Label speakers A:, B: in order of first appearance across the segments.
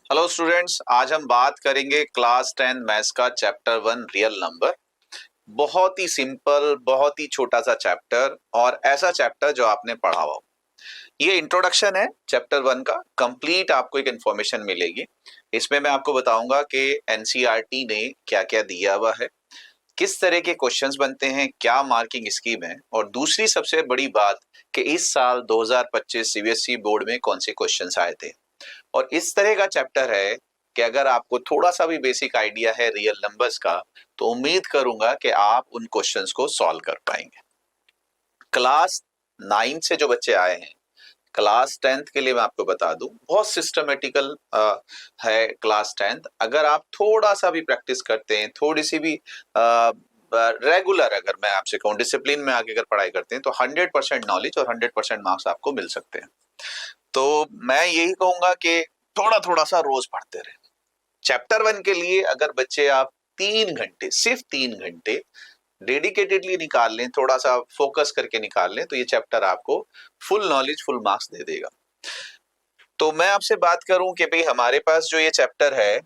A: Hello students, आज हम बात करेंगे क्लास 10 मैथ्स का चैप्टर 1 रियल नंबर। बहुत ही सिंपल, बहुत ही छोटा सा चैप्टर और ऐसा चैप्टर जो आपने पढ़ा हो। ये इंट्रोडक्शन है चैप्टर 1 का। कंप्लीट आपको एक इन्फॉर्मेशन मिलेगी। इसमें मैं आपको बताऊंगा कि एनसीईआरटी ने क्या क्या दिया हुआ है, किस तरह के क्वेश्चंस बनते हैं, क्या मार्किंग स्कीम है, और दूसरी सबसे बड़ी बात कि इस साल 2025 सीबीएसई बोर्ड में कौन से क्वेश्चंस आए थे। और इस तरह का चैप्टर है कि अगर आपको थोड़ा सा भी बेसिक आइडिया है रियल नंबर्स का, तो उम्मीद करूंगा कि आप उन क्वेश्चंस को सॉल्व कर पाएंगे। क्लास 9 से जो बच्चे आए हैं, क्लास 10th के लिए मैं आपको बता दूं, बहुत सिस्टमेटिकल है क्लास 10th। अगर आप थोड़ा सा भी प्रैक्टिस करते हैं, थोड़ी सी भी रेगुलर, अगर मैं आपसे कहूँ डिसिप्लिन में आगे अगर पढ़ाई करते हैं, तो 100% नॉलेज और 100% मार्क्स आपको मिल सकते हैं। तो मैं यही कहूंगा कि थोड़ा थोड़ा सा रोज पढ़ते रहे। चैप्टर 1 के लिए अगर बच्चे आप 3 घंटे, सिर्फ 3 घंटे डेडिकेटेडली निकाल लें, थोड़ा सा फोकस करके निकाल लें, तो ये चैप्टर आपको फुल नॉलेज, फुल मार्क्स दे देगा। तो मैं आपसे बात करूं कि भाई हमारे पास जो ये चैप्टर है,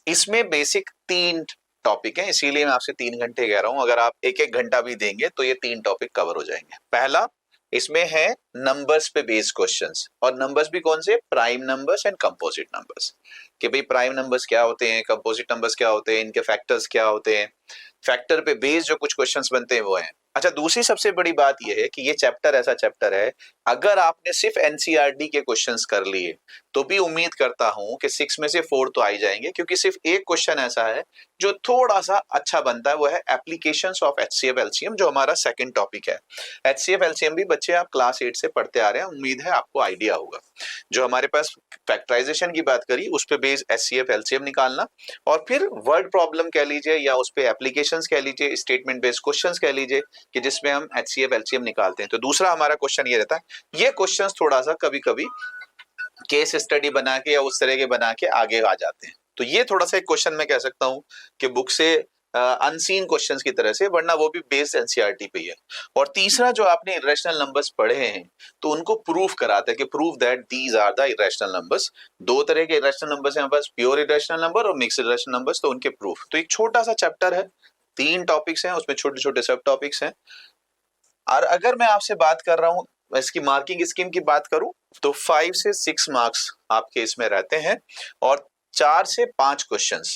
A: इसमें बेसिक 3 टॉपिक हैं, इसीलिए मैं आपसे 3 घंटे कह रहा हूं। अगर आप एक एक घंटा भी देंगे तो ये 3 टॉपिक कवर हो जाएंगे। पहला, इसमें है नंबर्स पे बेस्ड क्वेश्चंस, और नंबर्स भी कौन से? Prime numbers and composite numbers. कि भाई प्राइम नंबर्स क्या होते हैं, कंपोजिट नंबर्स क्या होते हैं, इनके फैक्टर्स क्या होते हैं, फैक्टर पे बेस्ड जो कुछ क्वेश्चंस बनते हैं वो हैं। अच्छा, दूसरी सबसे बड़ी बात यह है कि ये चैप्टर ऐसा चैप्टर है, अगर आपने सिर्फ एनसीईआरटी के क्वेश्चंस कर लिए तो भी उम्मीद करता हूं कि 6 में से 4 तो आ ही जाएंगे, क्योंकि सिर्फ एक क्वेश्चन ऐसा है जो थोड़ा सा अच्छा बनता है, वो है एप्लीकेशंस ऑफ एचसीएफ एलसीएम, जो हमारा सेकंड टॉपिक है। एचसीएफ एलसीएम भी बच्चे आप क्लास 8 से पढ़ते आ रहे हैं, उम्मीद है आपको आइडिया होगा। जो हमारे पास फैक्टराइजेशन की बात करी, उस पे बेस एचसीएफ एलसीएम निकालना, और फिर वर्ड प्रॉब्लम कह लीजिए या उस पे एप्लीकेशंस कह लीजिए, स्टेटमेंट बेस्ड क्वेश्चंस कह लीजिए, कि जिसमें हम एचसीएफ एलसीएम निकालते हैं। तो दूसरा हमारा क्वेश्चन ये रहता है, ये क्वेश्चंस थोड़ा सा कभी कभी केस स्टडी बना के या उस तरह के बना के आगे आ जाते हैं। तो ये थोड़ा सा एक क्वेश्चन मैं कह सकता हूं कि बुक से अनसीन क्वेश्चंस की तरह से, वरना वो भी बेस्ड एनसीईआरटी पे ही है। और तीसरा, जो आपने इरेशनल नंबर्स पढ़े हैं, तो उनको प्रूफ कराता है कि prove that these are the irrational numbers. 2 तरह के इरेशनल नंबर्स हैं हमारे पास, प्योर इरेशनल नंबर और मिक्स्ड इरेशनल नंबर्स, तो उनके प्रूफ। तो एक छोटा सा चैप्टर है, 3 टॉपिक्स हैं, उसमें छोटे छोटे सब टॉपिक्स हैं। और अगर मैं आपसे बात कर रहा हूं, इसकी मार्किंग स्कीम की बात करूं, तो 5 से 6 मार्क्स आपके इसमें रहते हैं, और 4 से 5 क्वेश्चंस,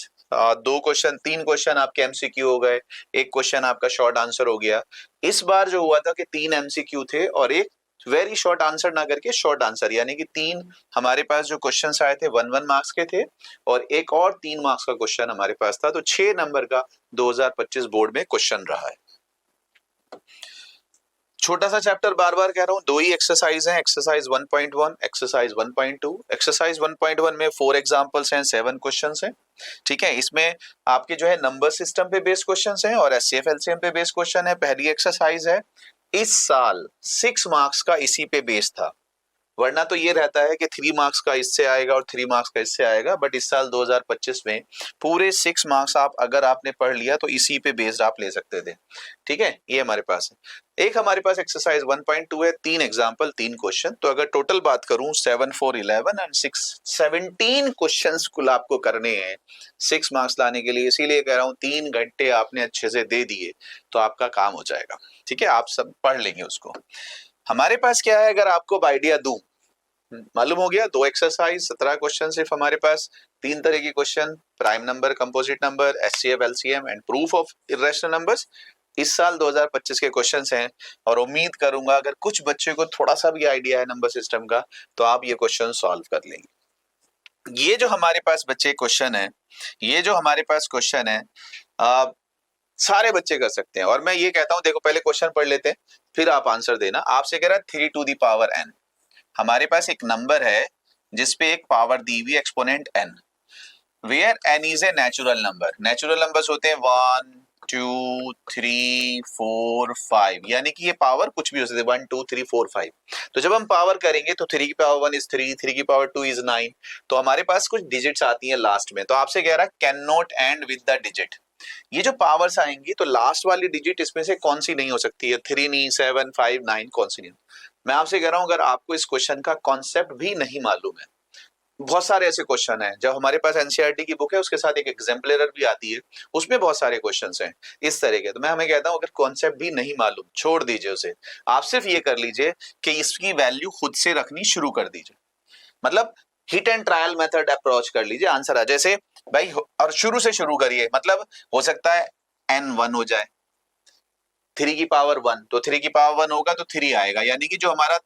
A: 2 क्वेश्चन, 3 क्वेश्चन आपके एमसीक्यू हो गए, एक क्वेश्चन आपका शॉर्ट आंसर हो गया। इस बार जो हुआ था कि 3 एमसीक्यू थे और एक वेरी शॉर्ट आंसर ना करके शॉर्ट आंसर, यानी कि 3 हमारे पास जो क्वेश्चंस आए थे 1 1 मार्क्स के थे, और एक और 3 मार्क्स का क्वेश्चन हमारे पास था। तो 6 नंबर का 2025 बोर्ड में क्वेश्चन रहा है। छोटा सा चैप्टर, बार बार कह रहा हूं, 2 ही एक्सरसाइज हैं, एक्सरसाइज 1.1, एक्सरसाइज 1.2। एक्सरसाइज 1.1 में 4 एग्जांपल्स हैं, 7 क्वेश्चंस हैं। ठीक है, इसमें आपके जो है नंबर सिस्टम पे बेस्ड क्वेश्चंस हैं और एचसीएफ एलसीएम पे बेस्ड क्वेश्चन है। पहली एक्सरसाइज है, इस साल 6 मार्क्स का इसी पे बेस्ड था, वरना तो ये रहता है कि 3 मार्क्स का इससे आएगा और 3 मार्क्स का इससे आएगा, बट इस साल 2025 में पूरे 6 मार्क्स आप अगर आपने पढ़ लिया तो इसी पे बेस्ड आप ले सकते थे। ठीक है, ये हमारे पास है। एक हमारे पास एक्सरसाइज 1.2 है, 3 एग्जाम्पल, 3 क्वेश्चन। तो अगर टोटल बात करूं, 7 4 11 एंड 6 17 क्वेश्चन कुल आपको करने हैं 6 मार्क्स लाने के लिए। इसीलिए कह रहा हूं 3 घंटे आपने अच्छे से दे दिए तो आपका काम हो जाएगा। ठीक है, आप सब पढ़ लेंगे उसको। हमारे पास क्या है, अगर आपको आइडिया दूं, मालूम हो गया, 2 एक्सरसाइज, 17 क्वेश्चन सिर्फ हमारे पास, 3 तरह की question, prime number, composite number, HCF LCM and proof of irrational numbers. इस साल 2025 के क्वेश्चंस हैं, और उम्मीद करूंगा अगर कुछ बच्चे को थोड़ा सा भी आइडिया है नंबर सिस्टम का, तो आप ये क्वेश्चन सॉल्व कर लेंगे। ये जो हमारे पास बच्चे क्वेश्चन है, ये जो हमारे पास क्वेश्चन है, आ, सारे बच्चे कर सकते हैं। और मैं ये कहता हूं, देखो पहले क्वेश्चन पढ़ लेते हैं, फिर आप आंसर देना। आपसे कह रहा है 3 टू द पावर n। हमारे पास एक नंबर है जिसपे एक पावर दी हुई, exponent n, where n is a natural number. Natural numbers होते हैं 1 2 3 4 5, यानी कि ये पावर कुछ भी हो सकते हैं, 1 2 3 4 5। तो जब हम पावर करेंगे तो 3 की पावर 1 इज 3, 3 की पावर 2 इज 9। तो हमारे पास कुछ डिजिट्स आती हैं लास्ट में। तो आपसे कह रहा है can not and with the digit. ये जो पावर्स आएंगी तो लास्ट वाली डिजिट इसमें से कौन सी नहीं हो सकती है? 3 नहीं, 7 5 9, कौन सी नहीं? मैं आपसे कह रहा हूं, अगर आपको इस क्वेश्चन का कॉन्सेप्ट भी नहीं मालूम है बहुत सारे ऐसे क्वेश्चन हैं, जब हमारे पास एनसीईआरटी की बुक है उसके साथ एक एग्जाम्पलर भी आती है, उसमें बहुत सारे क्वेश्चंस हैं इस तरह के। तो मैं हमें कहता हूं अगर कॉन्सेप्ट भी नहीं मालूम छोड़ दीजिए उसे, आप सिर्फ ये कर लीजिए कि इसकी वैल्यू खुद से रखनी शुरू कर दीजिए, मतलब hit and trial method approach कर लीजिए, आंसर आ जैसे भाई और शुरू से शुरू करिए, मतलब हो सकता है n1 हो जाए 3 की पावर 1, तो 3 की पावर 1 होगा तो 3 आएगा, यानी कि जो हमारा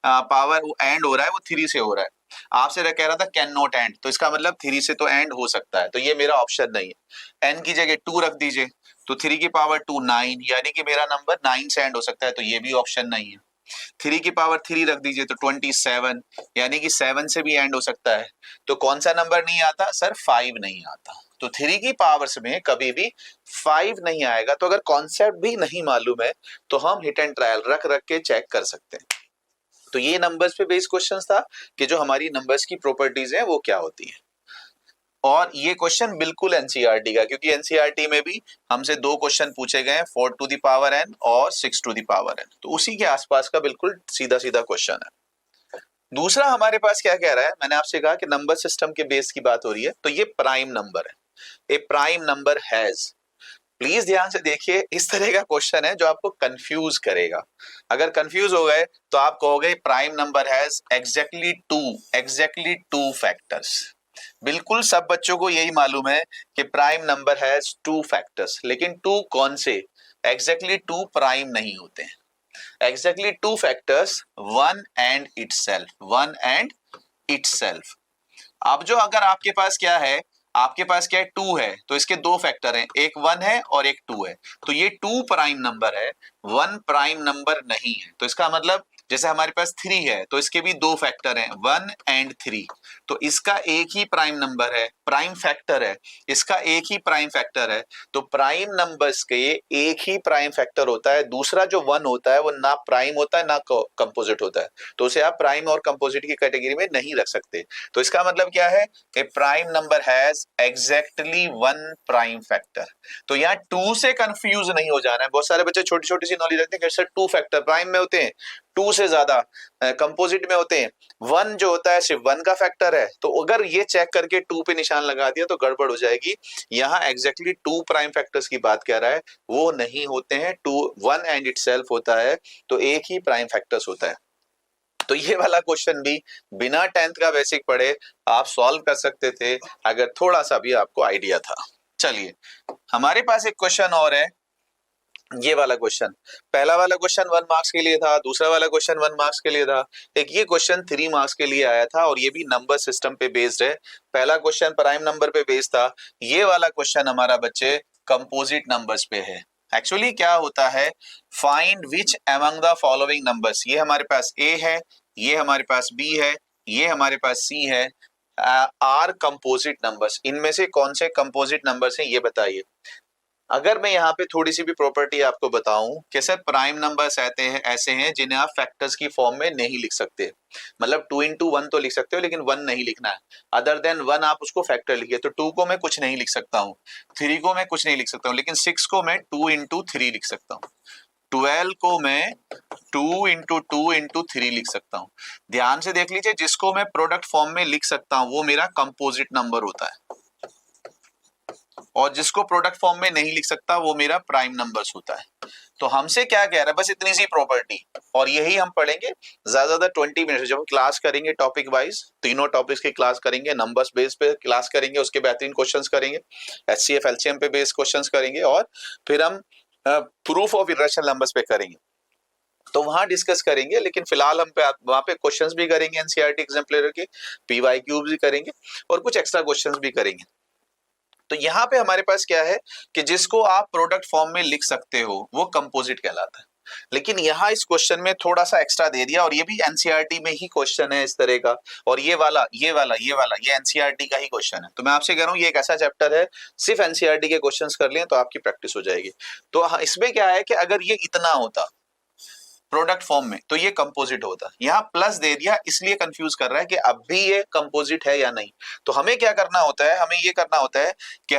A: पावर एंड हो रहा है वो 3 से हो रहा है। आपसे कह रहा था कैन नॉट एंड, तो इसका मतलब 3 से तो एंड हो सकता है, तो ये मेरा ऑप्शन नहीं है। n की जगह 2 रख दीजिए, तो 3 की पावर 2 9, यानी कि मेरा नंबर 9 से एंड हो सकता है, तो ये भी ऑप्शन नहीं है। 3 की पावर 3 रख दीजिए तो 27, यानी कि 7 से भी एंड हो सकता है, तो कौन सा नंबर नहीं आता सर? 5 नहीं आता। तो 3 की पावर्स में कभी भी 5 नहीं आएगा। तो अगर कॉन्सेप्ट भी नहीं मालूम है तो हम हिट एंड ट्रायल रख रख के चेक कर सकते हैं। तो ये नंबर्स पे बेस्ड क्वेश्चन था कि जो हमारी नंबर्स की प्रॉपर्टीज हैं वो क्या होती है। और ये क्वेश्चन बिल्कुल एनसीईआरटी का, क्योंकि एनसीईआरटी में भी हमसे 2 क्वेश्चन पूछे गए हैं, 4 टू द पावर n और 6 टू द पावर n, तो उसी के आसपास का बिल्कुल सीधा सीधा क्वेश्चन है। दूसरा हमारे पास क्या कह रहा है, मैंने आपसे कहा कि नंबर सिस्टम के बेस की बात हो रही है, तो ये प्राइम नंबर है। A prime number has, please ध्यान से देखिए, इस तरह का क्वेश्चन है जो आपको कंफ्यूज करेगा। अगर कंफ्यूज हो गए तो आप कहोगे prime number has exactly two factors. बिल्कुल सब बच्चों को यही मालूम है कि प्राइम नंबर हैज 2 फैक्टर्स, लेकिन 2 कौन से? एग्जैक्टली 2 प्राइम नहीं होते हैं। Exactly 2 factors, one and itself. अब जो अगर आपके पास क्या है, आपके पास क्या है? 2 है, तो इसके 2 फैक्टर हैं, एक 1 है और एक 2 है, तो ये 2 प्राइम नंबर है, 1 प्राइम नंबर नहीं है। तो इसका मतलब जैसे हमारे पास 3 है तो इसके भी 2 फैक्टर हैं, 1 एंड 3, तो इसका एक ही प्राइम नंबर है, प्राइम फैक्टर है, इसका एक ही प्राइम फैक्टर है। तो प्राइम नंबर्स के एक ही प्राइम फैक्टर होता है, दूसरा जो 1 होता है वो ना प्राइम होता है ना कंपोजिट होता है, तो उसे आप प्राइम और कंपोजिट की कैटेगरी में नहीं रख सकते। तो इसका मतलब क्या है? A prime number has exactly 1 prime factor. तो यहाँ 2 से कंफ्यूज नहीं हो जाना है। बहुत सारे बच्चे छोटी छोटी सी नॉलेज रखते हैं कि सर 2 फैक्टर प्राइम में होते हैं, 2 से ज्यादा कंपोजिट में होते हैं, 1 जो होता है सिर्फ 1 का फैक्टर है। तो अगर ये चेक करके 2 पे निशान लगा दिया तो गड़बड़ हो जाएगी। यहाँ एग्जैक्टली 2 प्राइम फैक्टर्स की बात कर रहा है, वो नहीं होते हैं, 2 1 एंड इटसेल्फ होता है, तो एक ही प्राइम फैक्टर्स होता है। तो ये वाला क्वेश्चन भी बिना 10th का बेसिक पढ़े आप सॉल्व कर सकते थे अगर थोड़ा सा भी आपको आइडिया था। चलिए हमारे पास एक क्वेश्चन और है, ये वाला क्वेश्चन। पहला वाला क्वेश्चन 1 मार्क्स के लिए था, दूसरा वाला क्वेश्चन 1 मार्क्स के लिए था, एक ये क्वेश्चन 3 मार्क्स के लिए आया था, और ये भी नंबर सिस्टम पे बेस्ड है। पहला क्वेश्चन प्राइम नंबर पे बेस्ड था, ये वाला क्वेश्चन हमारा बच्चे कंपोजिट नंबर्स पे है। एक्चुअली क्या होता है, find which among the following numbers, ये हमारे पास ए है, ये हमारे पास बी है, ये हमारे पास सी है, आर कंपोजिट नंबर्स, इनमें से कौन से कंपोजिट नंबर्स हैं ये बताइए। अगर मैं यहाँ पे थोड़ी सी भी प्रॉपर्टी आपको बताऊं कि सर प्राइम नंबर्स ऐसे हैं जिन्हें आप फैक्टर्स की फॉर्म में नहीं लिख सकते, मतलब 2 into 1 तो लिख सकते हो लेकिन 1 नहीं लिखना है, अदर देन 1 आप उसको फैक्टर लिखिए। तो 2 को मैं कुछ नहीं लिख सकता हूँ, 3 को मैं कुछ नहीं लिख सकता हूँ, लेकिन 6 को मैं 2 into 3 लिख सकता हूँ, 12 को मैं 2 into 2 into 3 लिख सकता हूँ। ध्यान से देख लीजिए, जिसको मैं प्रोडक्ट फॉर्म में लिख सकता हूँ वो मेरा कंपोजिट नंबर होता है, और जिसको प्रोडक्ट फॉर्म में नहीं लिख सकता वो मेरा प्राइम नंबर्स होता है। तो हमसे क्या कह रहा है, बस इतनी सी प्रॉपर्टी, और यही हम पढ़ेंगे ज्यादा 20 मिनट जब क्लास करेंगे टॉपिक वाइज, तीनों टॉपिक्स की क्लास करेंगे, नंबर्स बेस पे क्लास करेंगे, उसके बेहतरीन क्वेश्चंस करेंगे, एचसीएफ एलसीएम पे बेस्ड क्वेश्चंस करेंगे, और फिर हम प्रूफ ऑफ इरेशनल नंबर्स पे करेंगे, तो वहां डिस्कस करेंगे। लेकिन फिलहाल हम वहां पे क्वेश्चंस भी करेंगे एनसीईआरटी एग्जाम्पलर के, पीवाईक्यू भी करेंगे, और कुछ एक्स्ट्रा क्वेश्चंस भी करेंगे। तो यहाँ पे हमारे पास क्या है कि जिसको आप प्रोडक्ट फॉर्म में लिख सकते हो वो कंपोजिट कहलाता है। लेकिन यहाँ इस क्वेश्चन में थोड़ा सा एक्स्ट्रा दे दिया, और ये भी एनसीईआरटी में ही क्वेश्चन है इस तरह का, और ये एनसीईआरटी का ही क्वेश्चन है। तो मैं आपसे कह रहा हूँ ये एक ऐसा चैप्टर है, सिर्फ एनसीईआरटी के क्वेश्चंस कर लिए तो आपकी प्रैक्टिस हो जाएगी। तो इसमें क्या है कि अगर ये इतना होता प्रोडक्ट फॉर्म में तो ये कंपोजिट होता, यहाँ प्लस दे दिया इसलिए कंफ्यूज कर रहा है कि अब भी ये कंपोजिट है या नहीं। तो हमें क्या करना होता है, हमें ये करना होता है कि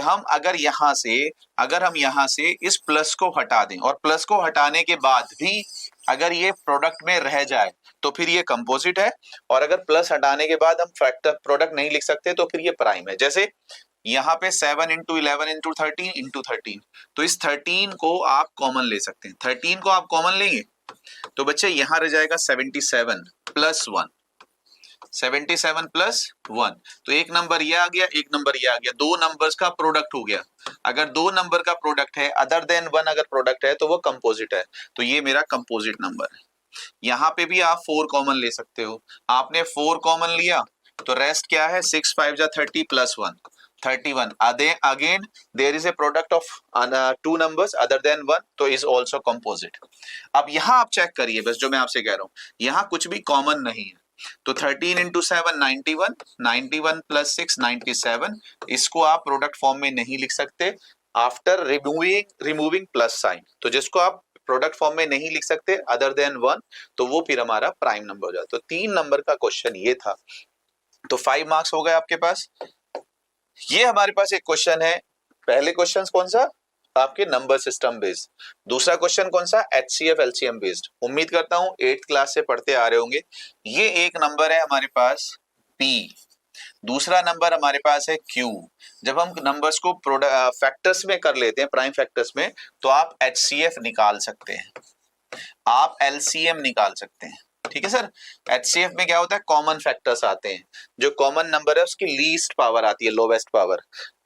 A: अगर हम यहाँ से इस प्लस को हटा दें, और प्लस को हटाने के बाद भी अगर ये प्रोडक्ट में रह जाए तो फिर ये कंपोजिट है, और अगर प्लस हटाने के बाद हम फैक्टर प्रोडक्ट नहीं लिख सकते तो फिर ये प्राइम है। जैसे यहाँ पे 7 इंटू 11 इंटू 13 इंटू 13, तो इस 13 को आप कॉमन ले सकते हैं। 13 को आप कॉमन लेंगे तो बच्चे यहाँ रह जाएगा 77 प्लस 1, 77 प्लस 1, तो एक नंबर ये आ गया, एक नंबर ये आ गया, दो नंबर्स का प्रोडक्ट हो गया। अगर दो नंबर का प्रोडक्ट है, अदर देन 1 अगर प्रोडक्ट है तो वो कंपोजिट है, तो ये मेरा कंपोजिट नंबर है। यहाँ पे भी आप 4 कॉमन ले सकते हो। आपने 4 कॉमन लिया तो रेस्ट क्या है, 6 5 जा 30 plus 1 31। Again there is a product of two numbers other than 1, तो इज आल्सो कंपोजिट। अब यहाँ आप चेक करिए, बस जो मैं आपसे कह रहा हूँ, यहाँ कुछ भी कॉमन नहीं है, तो 13 इंटू 7 91, 91 प्लस 6 97, इसको आप प्रोडक्ट फॉर्म में नहीं लिख सकते आफ्टर रिमूविंग प्लस साइन। तो जिसको आप प्रोडक्ट फॉर्म में नहीं लिख सकते अदर देन 1, तो वो फिर हमारा प्राइम नंबर हो जाता है। तो 3 नंबर का क्वेश्चन ये था, तो 5 मार्क्स हो गए आपके पास। ये हमारे पास एक क्वेश्चन है, पहले क्वेश्चन कौन सा, आपके नंबर सिस्टम बेस्ड। दूसरा क्वेश्चन कौन सा, HCF LCM बेस्ड। उम्मीद करता हूं 8th क्लास से पढ़ते आ रहे होंगे। ये एक नंबर है हमारे पास P, दूसरा नंबर हमारे पास है Q। जब हम नंबर्स को फैक्टर्स में कर लेते हैं, प्राइम फैक्टर्स में, तो आप HCF निकाल सकते हैं, आप LCM निकाल सकते हैं। ठीक है सर। HCF में क्या होता है, कॉमन फैक्टर्स आते हैं, जो कॉमन नंबर है उसकी लीस्ट पावर आती है, लोवेस्ट पावर।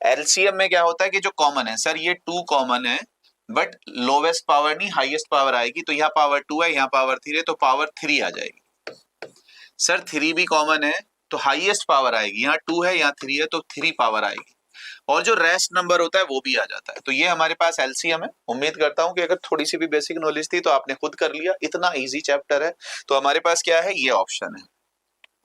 A: LCM में क्या होता है कि जो कॉमन है, सर ये 2 कॉमन है बट लोवेस्ट पावर नहीं हाईएस्ट पावर आएगी, तो यहाँ पावर 2 है, यहाँ पावर 3 है, तो पावर 3 आ जाएगी। सर 3 भी कॉमन है तो हाईएस्ट पावर आएगी, यहाँ 2 है यहाँ 3 है, तो 3 पावर आएगी, और जो रेस्ट नंबर होता है वो भी आ जाता है। तो ये हमारे पास एलसीएम है। उम्मीद करता हूं कि अगर थोड़ी सी भी बेसिक नॉलेज थी तो आपने खुद कर लिया, इतना इजी चैप्टर है। तो हमारे पास क्या है, ये ऑप्शन है।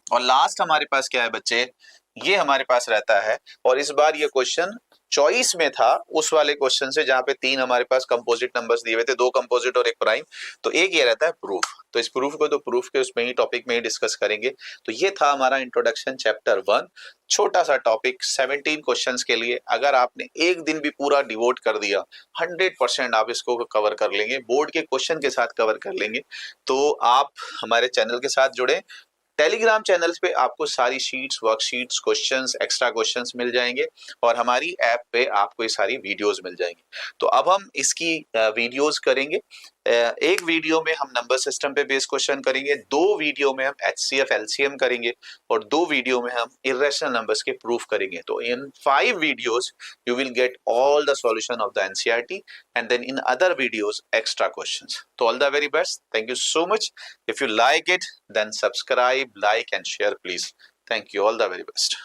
A: और लास्ट हमारे पास क्या है बच्चे, ये हमारे पास रहता है, और इस बार ये क्वेश्चन चॉइस में था उस वाले क्वेश्चन से जहां पे 3 हमारे पास कंपोजिट नंबर्स दिए हुए थे, 2 कंपोजिट और 1 प्राइम। तो एक ये रहता है प्रूफ, तो इस प्रूफ को तो प्रूफ के उसमें ही टॉपिक में ही डिस्कस करेंगे। तो ये था हमारा इंट्रोडक्शन चैप्टर 1, छोटा सा टॉपिक 17 क्वेश्चंस के लिए। अगर आपने एक दिन भी पूरा डिवोट कर दिया, 100% आप इसको कवर कर लेंगे, बोर्ड के क्वेश्चन के साथ कवर कर लेंगे। तो आप हमारे चैनल के साथ जुड़े, टेलीग्राम चैनल्स पे आपको सारी sheets, worksheets, questions, extra questions मिल जाएंगे, और हमारी ऐप पे आपको ये सारी वीडियोस मिल जाएंगी। तो अब हम इसकी वीडियोस करेंगे। एक वीडियो में हम नंबर सिस्टम पे बेस्ड क्वेश्चन करेंगे, 2 वीडियो में हम HCF LCM करेंगे, और 2 वीडियो में हम इर्रेशनल नंबर्स के प्रूफ करेंगे। तो इन 5 videos you will get all the solution of the NCERT, and then in other videos extra questions. So all the very best. Thank you so much. If you like it, then subscribe, like and share please. Thank you. All the very best.